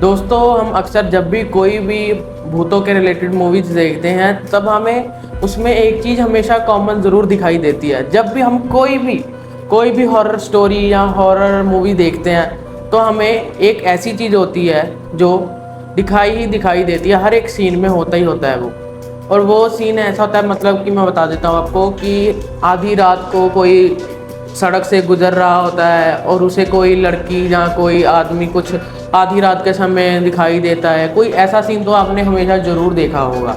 दोस्तों, हम अक्सर जब भी कोई भी भूतों के रिलेटेड मूवीज देखते हैं तब हमें उसमें एक चीज़ हमेशा कॉमन ज़रूर दिखाई देती है। जब भी हम कोई भी हॉरर स्टोरी या हॉरर मूवी देखते हैं तो हमें एक ऐसी चीज़ होती है जो दिखाई देती है। हर एक सीन में होता ही होता है वो। और वो सीन ऐसा होता है, मतलब कि मैं बता देता हूँ आपको कि आधी रात को कोई सड़क से गुजर रहा होता है और उसे कोई लड़की या कोई आदमी कुछ आधी रात के समय दिखाई देता है। कोई ऐसा सीन तो आपने हमेशा ज़रूर देखा होगा।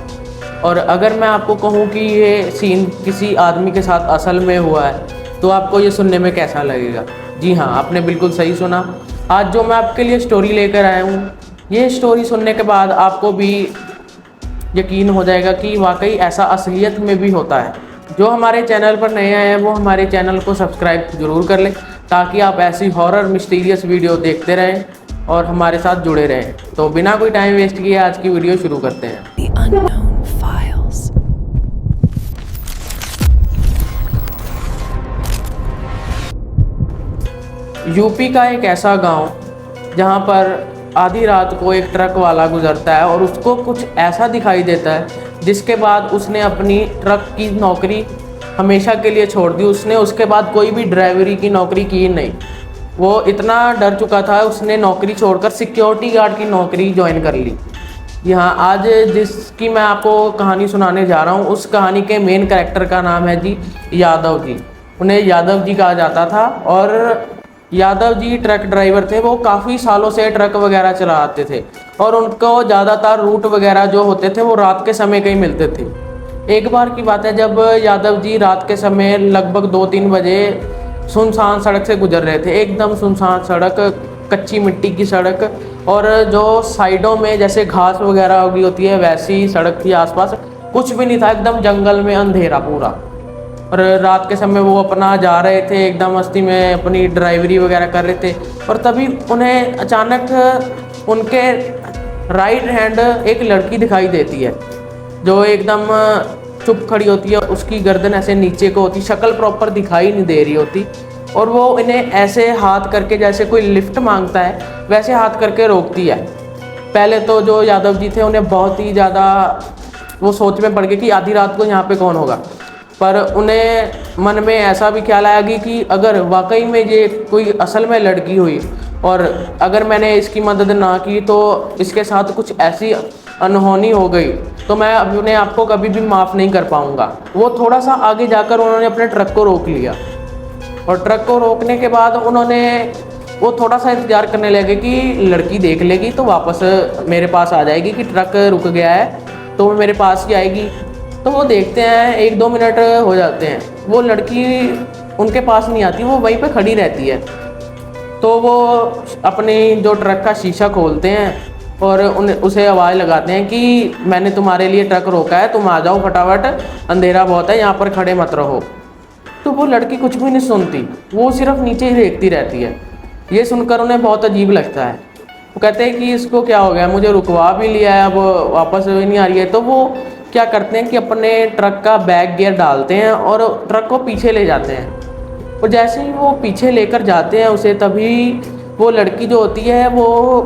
और अगर मैं आपको कहूँ कि ये सीन किसी आदमी के साथ असल में हुआ है तो आपको ये सुनने में कैसा लगेगा? जी हाँ, आपने बिल्कुल सही सुना। आज जो मैं आपके लिए स्टोरी लेकर आया हूँ, ये स्टोरी सुनने के बाद आपको भी यकीन हो जाएगा कि वाकई ऐसा असलियत में भी होता है। जो हमारे चैनल पर नए आए हैं वो हमारे चैनल को सब्सक्राइब ज़रूर कर लें ताकि आप ऐसी हॉरर मिस्टीरियस वीडियो देखते रहें और हमारे साथ जुड़े रहें। तो बिना कोई टाइम वेस्ट किए आज की वीडियो शुरू करते हैं। The Unknown Files. यूपी का एक ऐसा गांव जहां पर आधी रात को एक ट्रक वाला गुजरता है और उसको कुछ ऐसा दिखाई देता है जिसके बाद उसने अपनी ट्रक की नौकरी हमेशा के लिए छोड़ दी। उसने उसके बाद कोई भी ड्राइवरी की नौकरी की नहीं। वो इतना डर चुका था, उसने नौकरी छोड़कर सिक्योरिटी गार्ड की नौकरी ज्वाइन कर ली। यहाँ आज जिसकी मैं आपको कहानी सुनाने जा रहा हूँ उस कहानी के मेन कैरेक्टर का नाम है जी यादव जी। उन्हें यादव जी कहा जाता था और यादव जी ट्रक ड्राइवर थे। वो काफ़ी सालों से ट्रक वगैरह चलाते थे और उनको ज़्यादातर रूट वगैरह जो होते थे वो रात के समय कहीं मिलते थे। एक बार की बात है जब यादव जी रात के समय लगभग 2-3 बजे सुनसान सड़क से गुजर रहे थे। एकदम सुनसान सड़क, कच्ची मिट्टी की सड़क और जो साइडों में जैसे घास वगैरह उगी होती है वैसी सड़क थी। आसपास कुछ भी नहीं था, एकदम जंगल में अंधेरा पूरा। और रात के समय वो अपना जा रहे थे, एकदम मस्ती में अपनी ड्राइवरी वगैरह कर रहे थे। और तभी उन्हें अचानक उनके राइट हैंड एक लड़की दिखाई देती है जो एकदम चुप खड़ी होती है। उसकी गर्दन ऐसे नीचे को होती, शक्ल प्रॉपर दिखाई नहीं दे रही होती। और वो इन्हें ऐसे हाथ करके जैसे कोई लिफ्ट मांगता है वैसे हाथ करके रोकती है। पहले तो जो यादव जी थे उन्हें बहुत ही ज़्यादा वो सोच में पड़ गए कि आधी रात को यहाँ पे कौन होगा। पर उन्हें मन में ऐसा भी ख्याल आया कि अगर वाकई में ये कोई असल में लड़की हुई और अगर मैंने इसकी मदद ना की तो इसके साथ कुछ ऐसी अनहोनी हो गई तो मैं अपने आप को कभी भी माफ़ नहीं कर पाऊँगा। वो थोड़ा सा आगे जाकर उन्होंने अपने ट्रक को रोक लिया और ट्रक को रोकने के बाद वो थोड़ा सा इंतज़ार करने लगे कि लड़की देख लेगी तो वापस मेरे पास आ जाएगी कि ट्रक रुक गया है तो वो मेरे पास ही आएगी। तो वो देखते हैं 1-2 मिनट हो जाते हैं, वो लड़की उनके पास नहीं आती, वो वहीं पे खड़ी रहती है। तो वो अपनी जो ट्रक का शीशा खोलते हैं और उसे आवाज़ लगाते हैं कि मैंने तुम्हारे लिए ट्रक रोका है, तुम आ जाओ फटाफट, अंधेरा बहुत है, यहाँ पर खड़े मत रहो। तो वो लड़की कुछ भी नहीं सुनती, वो सिर्फ नीचे ही देखती रहती है। ये सुनकर उन्हें बहुत अजीब लगता है। वो कहते हैं कि इसको क्या हो गया, मुझे रुकवा भी लिया है, अब वापस नहीं आ रही है। तो वो क्या करते हैं कि अपने ट्रक का बैक गियर डालते हैं और ट्रक को पीछे ले जाते हैं। और जैसे ही वो पीछे लेकर जाते हैं उसे, तभी वो लड़की जो होती है वो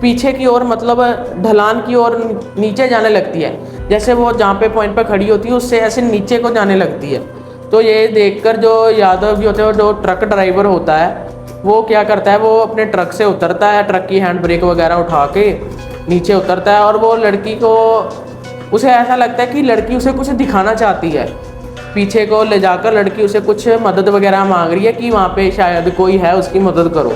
पीछे की ओर, मतलब ढलान की ओर नीचे जाने लगती है। जैसे वो जहाँ पे पॉइंट पे खड़ी होती है उससे ऐसे नीचे को जाने लगती है। तो ये देखकर जो यादव जी होते हैं, जो ट्रक ड्राइवर होता है, वो क्या करता है, वो अपने ट्रक से उतरता है, ट्रक की हैंड ब्रेक वगैरह उठा के नीचे उतरता है। और वो लड़की को, उसे ऐसा लगता है कि लड़की उसे कुछ दिखाना चाहती है। पीछे को ले जाकर लड़की उसे कुछ मदद वगैरह मांग रही है कि वहाँ पे शायद कोई है, उसकी मदद करो।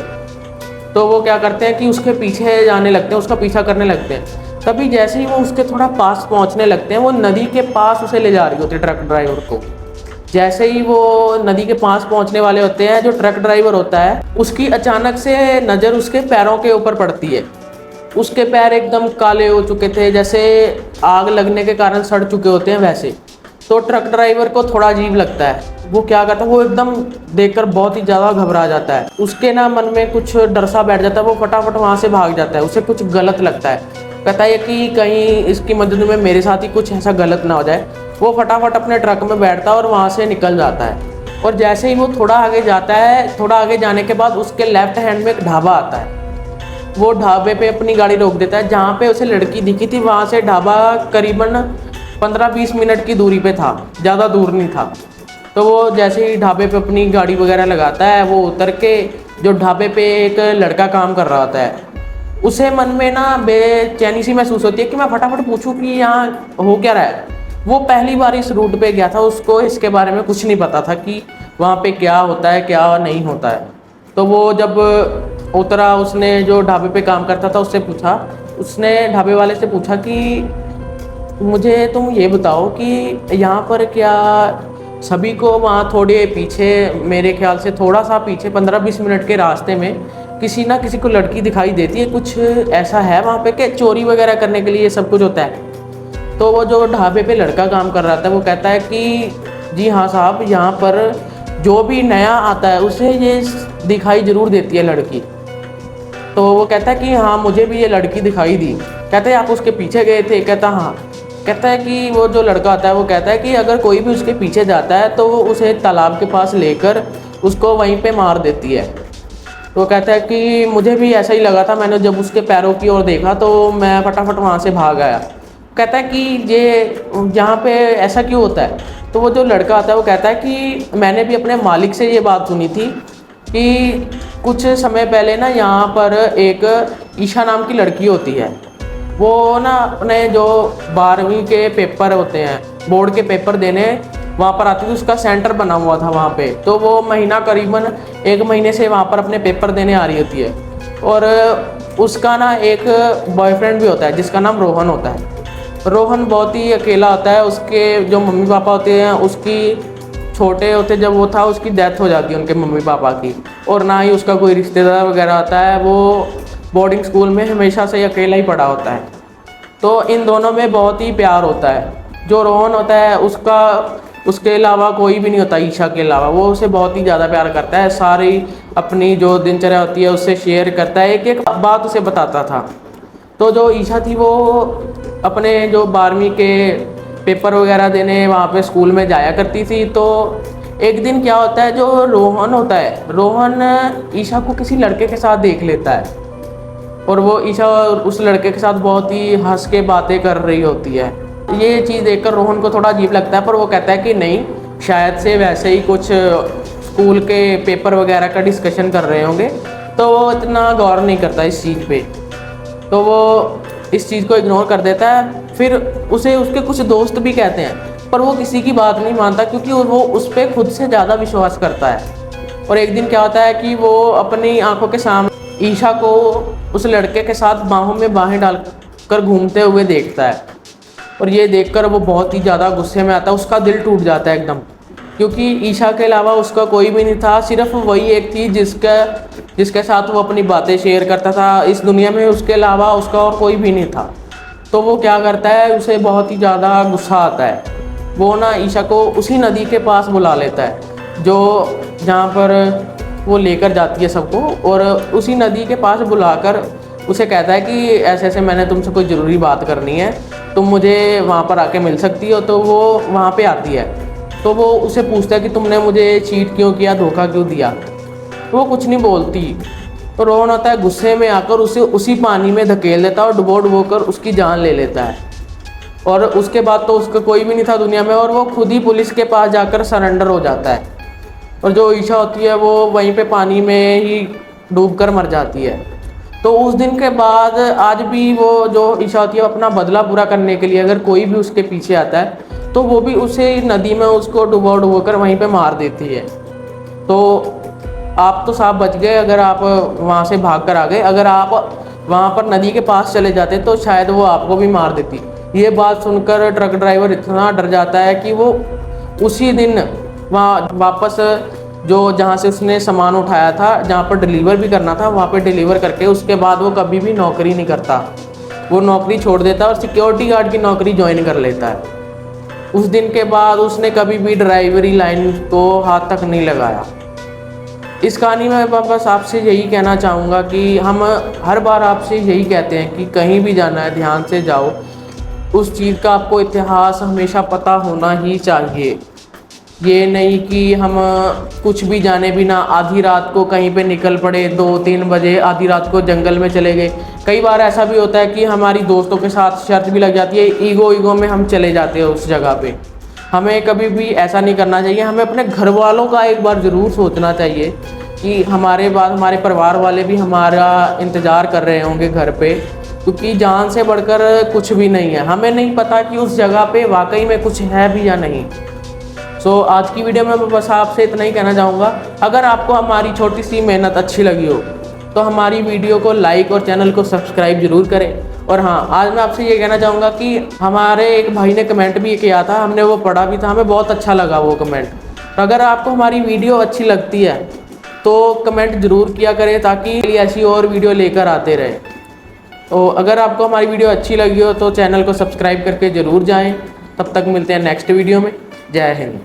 तो वो क्या करते हैं कि उसके पीछे जाने लगते हैं, उसका पीछा करने लगते हैं। तभी जैसे ही वो उसके थोड़ा पास पहुँचने लगते हैं, वो नदी के पास उसे ले जा रही होती है ट्रक ड्राइवर को। जैसे ही वो नदी के पास पहुँचने वाले होते हैं, जो ट्रक ड्राइवर होता है उसकी अचानक से नज़र उसके पैरों के ऊपर पड़ती है। उसके पैर एकदम काले हो चुके थे, जैसे आग लगने के कारण सड़ चुके होते हैं वैसे। तो ट्रक ड्राइवर को थोड़ा अजीब लगता है। वो क्या करता है, वो एकदम देखकर बहुत ही ज़्यादा घबरा जाता है। उसके ना मन में कुछ डर सा बैठ जाता है, वो फटाफट वहाँ से भाग जाता है। उसे कुछ गलत लगता है, कहता है कि कहीं इसकी मदद में मेरे साथ ही कुछ ऐसा गलत ना हो जाए। वो फटाफट अपने ट्रक में बैठता है और वहाँ से निकल जाता है। और जैसे ही वो थोड़ा आगे जाता है, थोड़ा आगे जाने के बाद उसके लेफ्ट हैंड में एक ढाबा आता है। वो ढाबे पे अपनी गाड़ी रोक देता है जहाँ पे उसे लड़की दिखी थी। वहाँ से ढाबा करीबन 15-20 मिनट की दूरी पे था, ज़्यादा दूर नहीं था। तो वो जैसे ही ढाबे पे अपनी गाड़ी वगैरह लगाता है, वो उतर के जो ढाबे पे एक लड़का काम कर रहा होता है, उसे मन में ना बेचैनी सी महसूस होती है कि मैं फटाफट पूछूं कि यहाँ हो क्या रहा है। वो पहली बार इस रूट पे गया था, उसको इसके बारे में कुछ नहीं पता था कि वहाँ पे क्या होता है क्या नहीं होता है। तो वो जब उतरा, उसने जो ढाबे पे काम करता था उसने ढाबे वाले से पूछा कि मुझे तुम ये बताओ कि यहाँ पर क्या सभी को वहाँ थोड़े पीछे, मेरे ख्याल से थोड़ा सा पीछे 15-20 मिनट के रास्ते में किसी ना किसी को लड़की दिखाई देती है, कुछ ऐसा है वहाँ पे कि चोरी वगैरह करने के लिए ये सब कुछ होता है। तो वो जो ढाबे पे लड़का काम कर रहा था वो कहता है कि जी हाँ साहब, यहाँ पर जो भी नया आता है उसे ये दिखाई ज़रूर देती है लड़की। तो वो कहता है कि हाँ मुझे भी ये लड़की दिखाई दी। कहते हैं आप उसके पीछे गए थे? कहता हाँ। कहता है कि वो जो लड़का आता है वो कहता है कि अगर कोई भी उसके पीछे जाता है तो वो उसे तालाब के पास लेकर उसको वहीं पे मार देती है। तो कहता है कि मुझे भी ऐसा ही लगा था, मैंने जब उसके पैरों की ओर देखा तो मैं फटाफट वहाँ से भाग आया। कहता है कि ये यहाँ पे ऐसा क्यों होता है? तो वो जो लड़का आता है वो कहता है कि मैंने भी अपने मालिक से ये बात सुनी थी कि कुछ समय पहले ना यहाँ पर एक ईशा नाम की लड़की होती है। वो ना अपने जो 12वीं के पेपर होते हैं, बोर्ड के पेपर देने वहाँ पर आती थी, उसका सेंटर बना हुआ था वहाँ पे। तो वो महीना करीबन 1 महीने से वहाँ पर अपने पेपर देने आ रही होती है। और उसका ना एक बॉयफ्रेंड भी होता है जिसका नाम रोहन होता है। रोहन बहुत ही अकेला होता है। उसके जो मम्मी पापा होते हैं, उसकी छोटे होते जब वो था उसकी डेथ हो जाती है उनके मम्मी पापा की, और ना ही उसका कोई रिश्तेदार वगैरह होता है। वो बोर्डिंग स्कूल में हमेशा से अकेला ही पढ़ा होता है। तो इन दोनों में बहुत ही प्यार होता है। जो रोहन होता है उसके अलावा कोई भी नहीं होता, ईशा के अलावा। वो उसे बहुत ही ज़्यादा प्यार करता है, सारी अपनी जो दिनचर्या होती है उससे शेयर करता है, एक एक बात उसे बताता था। तो जो ईशा थी वो अपने जो 12वीं के पेपर वगैरह देने वहाँ पे स्कूल में जाया करती थी। तो एक दिन क्या होता है, जो रोहन होता है, रोहन ईशा को किसी लड़के के साथ देख लेता है, और वो ईशा उस लड़के के साथ बहुत ही हंस के बातें कर रही होती है। ये चीज़ देखकर रोहन को थोड़ा अजीब लगता है, पर वो कहता है कि नहीं, शायद से वैसे ही कुछ स्कूल के पेपर वगैरह का डिस्कशन कर रहे होंगे। तो वो इतना गौर नहीं करता इस चीज़ पे, तो वो इस चीज़ को इग्नोर कर देता है। फिर उसे उसके कुछ दोस्त भी कहते हैं, पर वो किसी की बात नहीं मानता क्योंकि वो उस पर खुद से ज़्यादा विश्वास करता है। और एक दिन क्या होता है कि वो अपनी आंखों के सामने ईशा को उस लड़के के साथ बाहों में बाहें डालकर घूमते हुए देखता है, और ये देखकर वो बहुत ही ज़्यादा गुस्से में आता है। उसका दिल टूट जाता है एकदम, क्योंकि ईशा के अलावा उसका कोई भी नहीं था, सिर्फ वही एक थी जिसके साथ वो अपनी बातें शेयर करता था। इस दुनिया में उसके अलावा उसका और कोई भी नहीं था। तो वो क्या करता है, उसे बहुत ही ज़्यादा गुस्सा आता है। वो ना ईशा को उसी नदी के पास बुला लेता है जहाँ पर वो लेकर जाती है सबको, और उसी नदी के पास बुलाकर उसे कहता है कि ऐसे ऐसे मैंने तुमसे कोई ज़रूरी बात करनी है, तुम मुझे वहाँ पर आके मिल सकती हो। तो वो वहाँ पे आती है। तो वो उसे पूछता है कि तुमने मुझे चीट क्यों किया, धोखा क्यों दिया। तो वो कुछ नहीं बोलती। तो रोहन होता है गुस्से में आकर उसे उसी पानी में धकेल देता है और डुबो कर उसकी जान ले लेता है। और उसके बाद तो उसका कोई भी नहीं था दुनिया में, और वो खुद ही पुलिस के पास जाकर सरेंडर हो जाता है। और जो ईशा होती है वो वहीं पे पानी में ही डूबकर मर जाती है। तो उस दिन के बाद आज भी वो जो ईशा होती है अपना बदला पूरा करने के लिए अगर कोई भी उसके पीछे आता है तो वो भी उसे नदी में उसको डुबो कर वहीं पे मार देती है। तो आप तो साहब बच गए अगर आप वहाँ से भाग कर आ गए। अगर आप वहाँ पर नदी के पास चले जाते तो शायद वो आपको भी मार देती। ये बात सुनकर ट्रक ड्राइवर इतना डर जाता है कि वो उसी दिन वहाँ वापस जो जहाँ से उसने सामान उठाया था, जहाँ पर डिलीवर भी करना था, वहाँ पे डिलीवर करके उसके बाद वो कभी भी नौकरी नहीं करता। वो नौकरी छोड़ देता है और सिक्योरिटी गार्ड की नौकरी ज्वाइन कर लेता है। उस दिन के बाद उसने कभी भी ड्राइवरी लाइन को हाथ तक नहीं लगाया। इस कहानी में मैं बस आपसे यही कहना चाहूँगा कि हम हर बार आपसे यही कहते हैं कि कहीं भी जाना है ध्यान से जाओ। उस चीज़ का आपको इतिहास हमेशा पता होना ही चाहिए। ये नहीं कि हम कुछ भी जाने बिना आधी रात को कहीं पे निकल पड़े, 2-3 बजे आधी रात को जंगल में चले गए। कई बार ऐसा भी होता है कि हमारी दोस्तों के साथ शर्त भी लग जाती है, ईगो में हम चले जाते हैं उस जगह पे। हमें कभी भी ऐसा नहीं करना चाहिए। हमें अपने घर वालों का एक बार ज़रूर सोचना चाहिए कि हमारे बाद हमारे परिवार वाले भी हमारा इंतज़ार कर रहे होंगे घर पे, क्योंकि जान से बढ़कर कुछ भी नहीं है। हमें नहीं पता कि उस जगह पे वाकई में कुछ है भी या नहीं। सो आज की वीडियो में मैं बस आपसे इतना ही कहना चाहूँगा। अगर आपको हमारी छोटी सी मेहनत अच्छी लगी हो तो हमारी वीडियो को लाइक और चैनल को सब्सक्राइब जरूर करें। और हाँ, आज मैं आपसे ये कहना चाहूँगा कि हमारे एक भाई ने कमेंट भी किया था, हमने वो पढ़ा भी था, हमें बहुत अच्छा लगा वो कमेंट। तो अगर आपको हमारी वीडियो अच्छी लगती है तो कमेंट ज़रूर किया करें, ताकि ऐसी और वीडियो लेकर आते रहे। तो अगर आपको हमारी वीडियो अच्छी लगी हो तो चैनल को सब्सक्राइब करके ज़रूर जाएं। तब तक मिलते हैं नेक्स्ट वीडियो में। जय हिंद।